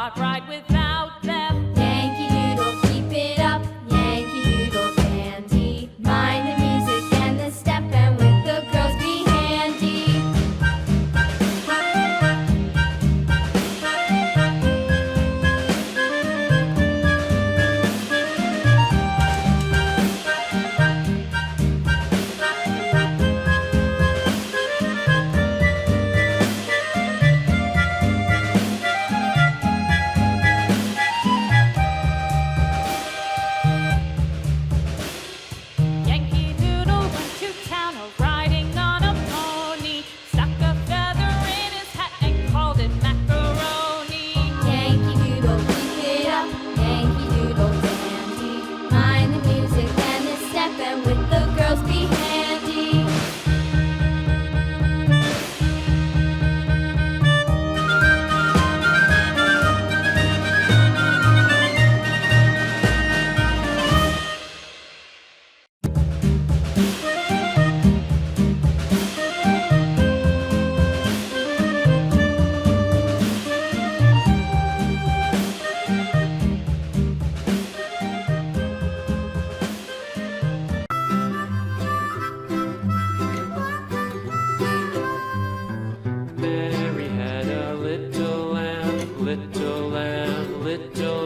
cannot ride without them. Yankee Doodle, keep it up. Yankee Doodle dandy. Mind the music and the step, and with the girls be handy. Yankee Doodle went to town riding on a pony, stuck a feather in his hat and called it macaroni. Yankee Doodle, keep it up. Yankee Doodle dandy. Mind the music and the step, and with the girls be handy. Mary had a little lamb, little lamb, little